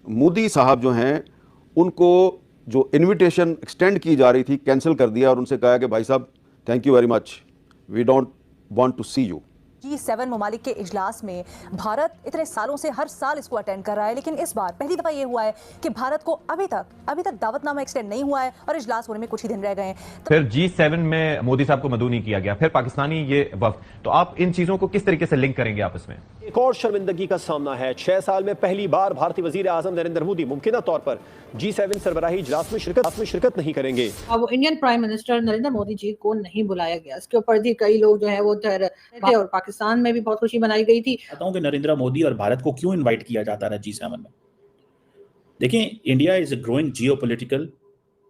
मोदी साहब जो हैं उनको जो इनविटेशन एक्सटेंड की जा रही थी कैंसिल कर दिया और उनसे कहा कि भाई साहब thank you very much, we don't want to see you. G7 ममालिक के इजलास में भारत इतने सालों से हर साल इसको अटेंड कर रहा है, लेकिन इस बार पहली दफा ये हुआ है कि भारत को अभी तक दावतनामा एक्सटेंड नहीं हुआ है और इजलास होने में कुछ ही दिन रह गए हैं। फिर G7 में मोदी साहब को मदऊ नहीं किया गया, फिर पाकिस्तानी ये वफ्द, तो आप इन चीजों को किस तरीके से लिंक करेंगे आपस में? एक और शर्मिंदगी का सामना है। 6 साल में पहली बार भारतीय वजीर आजम नरेंद्र मोदी मुमकिन तौर पर G7 सरबराही इजलास में शिरकत नहीं करेंगे। अब Indian prime minister Narendra Modi ji को नहीं बुलाया गया, इसके ऊपर भी कई लोग जो है वो ठहरे थे और पाकिस्तान में भी बहुत खुशी मनाई गई थी। कहता हूं कि नरेंद्र मोदी और भारत को क्यों इनवाइट किया जाता रहा G7 में। देखें, India is a growing geopolitical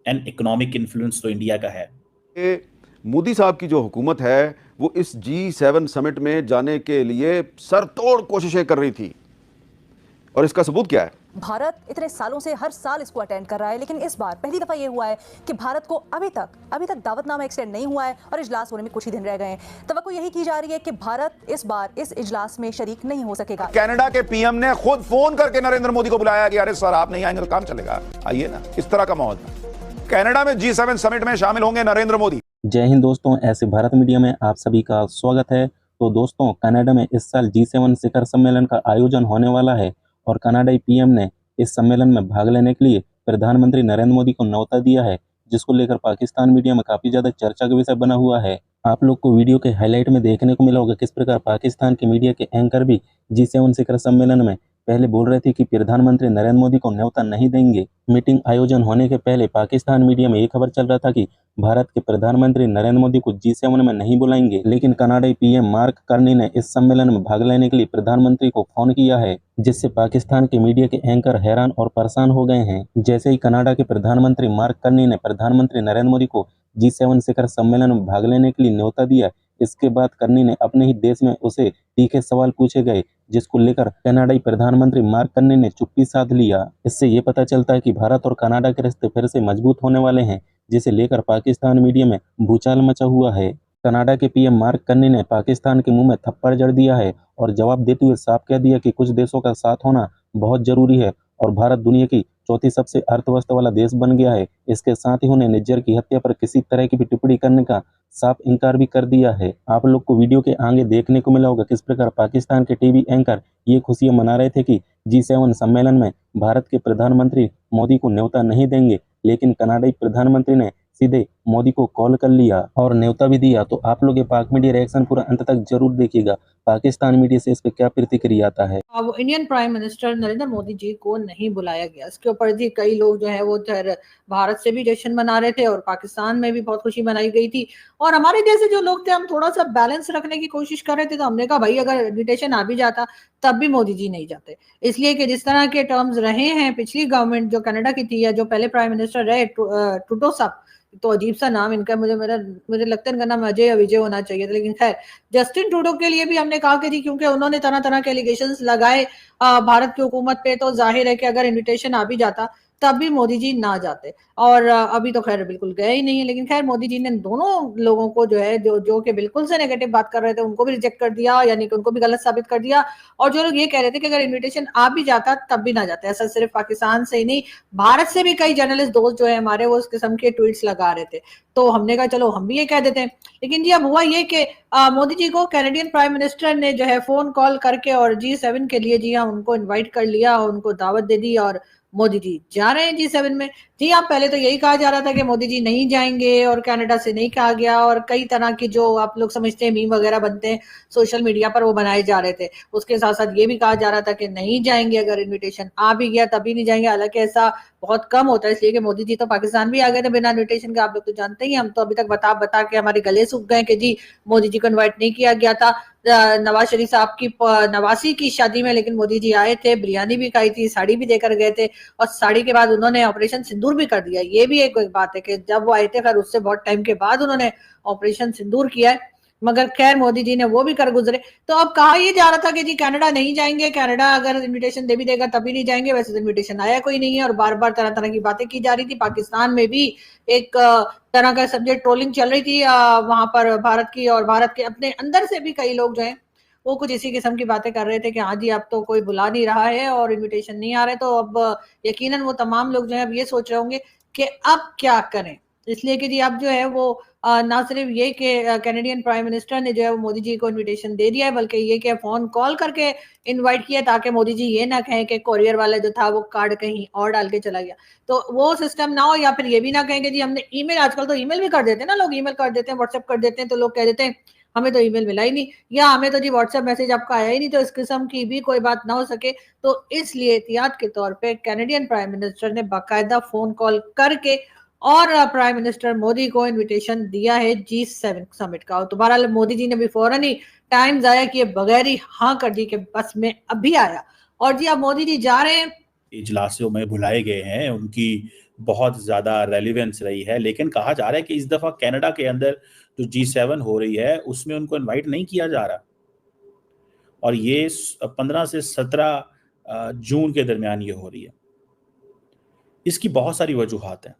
and economic influence तो इंडिया का है। मोदी साहब की जो हुकूमत है वो इस G7 समिट में जाने के लिए सरतोड़ कोशिशें कर रही थी, और इसका सबूत क्या है? भारत इतने सालों से हर साल इसको अटेंड कर रहा है, लेकिन इस बार पहली दफा ये हुआ है कि भारत को अभी तक दावतनामा एक्सटेंड नहीं हुआ है और इजलास होने में कुछ ही दिन रह गए हैं। तवक्को यही की जा रही है कि भारत इस बार इस इजलास में शरीक नहीं हो सकेगा। कनाडा के पीएम ने खुद फोन करके नरेंद्र मोदी को बुलाया कि अरे सर आप नहीं आएंगे तो काम चलेगा, आइए ना। इस तरह का माहौल था। कनाडा में G7 समिट में शामिल होंगे नरेंद्र मोदी। जय हिंद दोस्तों, ऐसे भारत मीडिया में आप सभी का स्वागत है। तो दोस्तों, कनाडा में इस साल G7 शिखर सम्मेलन का आयोजन होने वाला है और कनाडाई पीएम ने इस सम्मेलन में भाग लेने के लिए प्रधानमंत्री नरेंद्र मोदी को न्योता दिया है, जिसको लेकर पाकिस्तान मीडिया में काफी ज्यादा चर्चा का विषय बना हुआ है। आप लोग को वीडियो के हाईलाइट में देखने को मिला होगा किस प्रकार पाकिस्तान के मीडिया के एंकर भी G7 शिखर सम्मेलन में पहले बोल रहे थे कि प्रधानमंत्री नरेंद्र मोदी को न्योता नहीं देंगे। मीटिंग आयोजन होने के पहले पाकिस्तान मीडिया में ये खबर चल रहा था कि भारत के प्रधानमंत्री नरेंद्र मोदी को G7 में नहीं बुलाएंगे, लेकिन कनाडाई पीएम मार्क कार्नी ने इस सम्मेलन में भाग लेने के लिए प्रधानमंत्री को फोन किया है, जिससे पाकिस्तान के मीडिया के एंकर हैरान और परेशान हो गए हैं। जैसे ही कनाडा के प्रधानमंत्री मार्क कार्नी ने प्रधानमंत्री नरेंद्र मोदी को G7 शिखर सम्मेलन में भाग लेने के लिए न्योता दिया, इसके बाद कार्नी ने अपने ही देश में उसे तीखे सवाल पूछे गए, जिसको लेकर कनाडाई प्रधानमंत्री मार्क कार्नी ने चुप्पी साध लिया। इससे ये पता चलता है कि भारत और कनाडा के रिश्ते फिर से मजबूत होने वाले हैं, जिसे लेकर पाकिस्तान मीडिया में भूचाल मचा हुआ है। कनाडा के पीएम मार्क कार्नी ने पाकिस्तान के मुंह में थप्पड़ जड़ दिया है और जवाब देते हुए साफ कह दिया कि कुछ देशों का साथ होना बहुत जरूरी है और भारत दुनिया की चौथी सबसे अर्थव्यवस्था वाला देश बन गया है। इसके साथ ही उन्हें निज्जर की हत्या पर किसी तरह की भी टिप्पणी करने का साफ इनकार भी कर दिया है। आप लोग को वीडियो के आगे देखने को मिला होगा किस प्रकार पाकिस्तान के टीवी एंकर ये खुशियां मना रहे थे कि G7 सम्मेलन में भारत के प्रधानमंत्री मोदी को न्योता नहीं देंगे, लेकिन कनाडाई प्रधानमंत्री ने सीधे मोदी को कॉल कर लिया और न्योता भी दिया। तो आप लोग ये पाक मीडिया रिएक्शन पूरा अंत तक जरूर देखिएगा, पाकिस्तान मीडिया से इस पे क्या प्रतिक्रिया आता है। अब Indian prime minister Narendra Modi ji को नहीं बुलाया गया, इसके ऊपर भी कई लोग जो है वो भारत से भी जश्न मना रहे थे और पाकिस्तान में भी बहुत खुशी मनाई गई थी। और हमारे जैसे जो लोग थे, हम थोड़ा सा बैलेंस रखने की कोशिश कर रहे थे, तो हमने कहा भाई अगर इन्विटेशन आ भी जाता तब भी मोदी जी नहीं जाते, इसलिए कि जिस तरह के टर्म्स रहे हैं पिछली गवर्नमेंट जो कनाडा की थी या जो पहले प्राइम मिनिस्टर रहे ट्रूडो साहब, तो अजीब सा नाम इनका, मुझे लगता है इनका नाम अजय या विजय होना चाहिए था, लेकिन खैर जस्टिन ट्रूडो के लिए भी हमने कहा कि जी क्योंकि उन्होंने तरह तरह के एलिगेशंस लगाए भारत की हुकूमत पे, तो जाहिर है कि अगर इन्विटेशन आ भी जाता तब भी मोदी जी ना जाते। और अभी तो खैर बिल्कुल गए ही नहीं है, लेकिन खैर मोदी जी ने दोनों लोगों को जो है जो कि बिल्कुल से नेगेटिव बात कर रहे थे उनको भी रिजेक्ट कर दिया, यानी कि उनको भी गलत साबित कर दिया। और जो लोग ये कह रहे थे कि अगर इन्विटेशन आ भी जाता तब भी ना जाते, ऐसा सिर्फ पाकिस्तान से ही नहीं, भारत से भी कई जर्नलिस्ट दोस्त जो है हमारे वो उस किस्म के ट्वीट्स लगा रहे थे। तो हमने कहा चलो हम भी ये कह देते हैं। लेकिन जी अब हुआ ये कि मोदी जी को कैनेडियन प्राइम मिनिस्टर ने जो है फोन कॉल करके और G7 के लिए जी हाँ उनको इन्वाइट कर लिया, उनको दावत दे दी और मोदी जी जा रहे हैं G7 में। जी हाँ, पहले तो यही कहा जा रहा था कि मोदी जी नहीं जाएंगे और कनाडा से नहीं कहा गया, और कई तरह की जो आप लोग समझते हैं मीम वगैरह बनते हैं सोशल मीडिया पर वो बनाए जा रहे थे। उसके साथ साथ ये भी कहा जा रहा था कि नहीं जाएंगे, अगर इन्विटेशन आ भी गया तभी नहीं जाएंगे। हालांकि ऐसा बहुत कम होता है, इसलिए कि मोदी जी तो पाकिस्तान भी आ गए थे बिना इन्विटेशन के, आप लोग तो जानते ही। हम तो अभी तक बता के हमारे गले सूख गए कि जी मोदी जी को इन्वाइट नहीं किया गया था नवाज शरीफ साहब की 89 की शादी में, लेकिन मोदी जी आए थे, बिरयानी भी खाई थी, साड़ी भी देकर गए थे, और साड़ी के बाद उन्होंने ऑपरेशन सिंदूर भी कर दिया। ये भी एक बात है कि जब वो आए थे खैर उससे बहुत टाइम के बाद उन्होंने ऑपरेशन सिंदूर किया है, मगर खैर मोदी जी ने वो भी कर गुजरे। तो अब कहा ये जा रहा था कि जी कनाडा नहीं जाएंगे, कनाडा अगर इन्विटेशन दे भी देगा तभी नहीं जाएंगे। वैसे तो इन्विटेशन आया कोई नहीं है और बार बार तरह तरह की बातें की जा रही थी। पाकिस्तान में भी एक तरह का सब्जेक्ट ट्रोलिंग चल रही थी वहां पर भारत की, और भारत के अपने अंदर से भी कई लोग जो है वो कुछ इसी किस्म की बातें कर रहे थे कि हाँ जी अब तो कोई बुला नहीं रहा है और इनविटेशन नहीं आ रहे, तो अब यकीनन वो तमाम लोग जो है अब ये सोच रहे होंगे कि अब क्या करें। इसलिए कि जी अब जो है वो ना सिर्फ ये कि कैनेडियन प्राइम मिनिस्टर ने जो है वो मोदी जी को इनविटेशन दे दिया है, बल्कि ये कि फोन कॉल करके इनवाइट किया ताकि मोदी जी ये ना कहें कि कोरियर वाला जो था वो कार्ड कहीं और डाल के चला गया, तो वो सिस्टम ना हो। या फिर ये भी ना कहें कि जी हमने ईमेल, आजकल तो ईमेल भी कर देते हैं ना लोग, ईमेल कर देते हैं, व्हाट्सएप कर देते हैं, तो लोग कह देते हैं हमें तो ईमेल मिला ही नहीं, या हमें तो जी व्हाट्सएप मैसेज आपका आया ही नहीं, तो इस किस्म की भी कोई बात ना हो सके। तो इसलिए एहतियात के तौर पे कैनेडियन प्राइम मिनिस्टर ने बाकायदा फोन कॉल करके और प्राइम मिनिस्टर मोदी को इनविटेशन दिया है G7 समिट का। तो बहरहाल मोदी जी ने भी फौरन ही टाइम जाया किए बगैर ही हाँ कर दी कि बस मैं अभी आया। और जी अब मोदी जी जा रहे हैं, इजलासों में बुलाए गए हैं, उनकी बहुत ज्यादा रेलिवेंस रही है, लेकिन कहा जा रहा है कि इस दफा कनाडा के अंदर जो G7 हो रही है उसमें उनको इनवाइट नहीं किया जा रहा, और ये 15 से 17 जून के दरमियान ये हो रही है। इसकी बहुत सारी वजूहात हैं।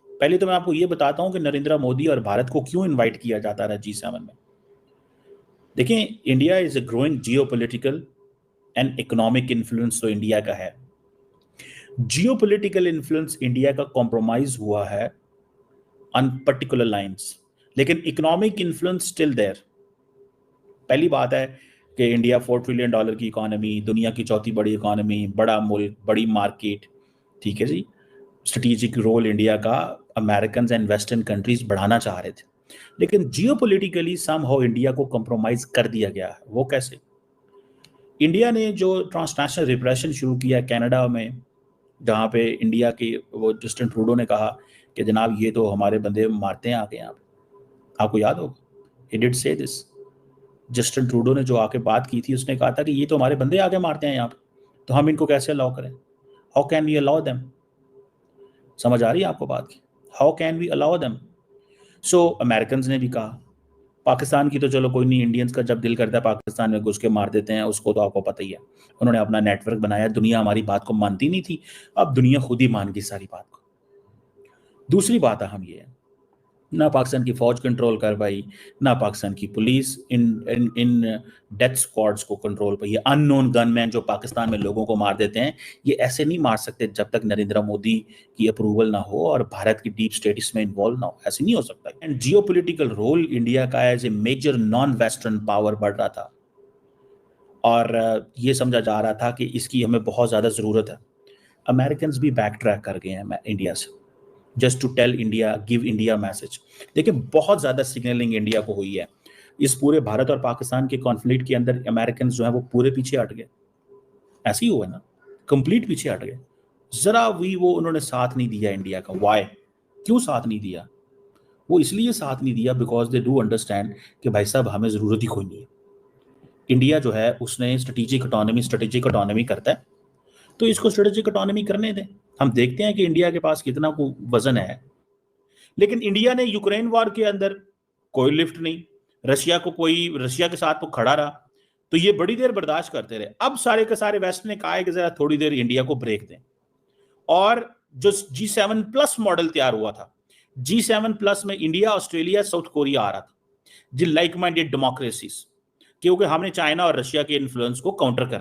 पहले तो मैं आपको ये बताता हूं कि नरेंद्र मोदी और भारत को क्यों इनवाइट किया जाता रहा G7 में। देखें, India is a growing geopolitical and economic influence तो इंडिया का है। जियोपॉलिटिकल इन्फ्लुएंस इंडिया का कॉम्प्रोमाइज हुआ है ऑन पर्टिकुलर लाइंस, लेकिन इकोनॉमिक इन्फ्लुएंस स्टिल देयर। पहली बात है कि इंडिया $4 ट्रिलियन की इकोनॉमी, दुनिया की चौथी बड़ी इकोनॉमी, बड़ा मुल्क, बड़ी मार्केट, ठीक है जी। स्ट्रेटेजिक रोल इंडिया का अमेरिकन एंड वेस्टर्न कंट्रीज बढ़ाना चाह रहे थे, लेकिन जियोपॉलिटिकली समहाउ इंडिया को कॉम्प्रोमाइज कर दिया गया है। वो कैसे? इंडिया ने जो ट्रांसनेशनल रिप्रेशन शुरू किया कनाडा में, जहाँ पे इंडिया के वो जस्टिन ट्रूडो ने कहा कि जनाब ये तो हमारे बंदे मारते हैं आके यहाँ पे, आपको याद होगा, ही डिड से दिस। जस्टिन ट्रूडो ने जो आके बात की थी, उसने कहा था कि ये तो हमारे बंदे आके मारते हैं यहाँ पे, तो हम इनको कैसे अलाउ करें? How can we allow them? समझ आ रही है आपको बात की? How can we allow them? So American ने भी कहा, पाकिस्तान की तो चलो कोई नहीं, इंडियंस का जब दिल करता है पाकिस्तान में घुस के मार देते हैं, उसको तो आपको पता ही है। उन्होंने अपना नेटवर्क बनाया, दुनिया हमारी बात को मानती नहीं थी, अब दुनिया खुद ही मान गई सारी बात को। दूसरी बात अहम ये है, ना पाकिस्तान की फौज कंट्रोल कर पाई, ना पाकिस्तान की पुलिस इन डेथ स्क्वाड्स को कंट्रोल पाई। ये अननोन गनमैन जो पाकिस्तान में लोगों को मार देते हैं, ये ऐसे नहीं मार सकते जब तक नरेंद्र मोदी की अप्रूवल ना हो और भारत की डीप स्टेट इसमें इन्वॉल्व ना हो, ऐसे नहीं हो सकता। एंड जियोपॉलिटिकल रोल इंडिया का as a major non western power बढ़ रहा था, और ये समझा जा रहा था कि इसकी हमें बहुत ज्यादा जरूरत है। अमेरिकन भी बैक ट्रैक कर गए हैं इंडिया से, just to tell India, give India message. देखिए, बहुत ज्यादा सिग्नलिंग इंडिया को हुई है इस पूरे भारत और पाकिस्तान के कॉन्फ्लिक्ट के अंदर। अमेरिकन जो है वो पूरे पीछे हट गए, ऐसे ही हुआ ना, कंप्लीट पीछे हट गए, जरा भी वो उन्होंने साथ नहीं दिया इंडिया का। वाई? क्यों साथ नहीं दिया? वो इसलिए साथ नहीं दिया बिकॉज दे डू अंडरस्टैंड कि भाई साहब हमें जरूरत ही कोई नहीं है। इंडिया जो है उसने स्ट्रेटेजिक ऑटोनॉमी करता है, तो इसको स्ट्रेटेजिक ऑटोनॉमी करने दें। हम देखते हैं कि इंडिया के पास कितना को वजन है, लेकिन इंडिया ने यूक्रेन वॉर के अंदर कोई लिफ्ट नहीं, रशिया के साथ वो खड़ा रहा, तो ये बड़ी देर बर्दाश्त करते रहे। अब सारे के सारे वेस्ट ने कहा है कि जरा थोड़ी देर इंडिया को ब्रेक दें, और जो G7+ मॉडल तैयार हुआ था, G7+ में इंडिया, ऑस्ट्रेलिया, साउथ कोरिया आ रहा था, जिन लाइक माइंडेड डेमोक्रेसीज, क्योंकि हमने चाइना और रशिया के इन्फ्लुएंस को काउंटर करना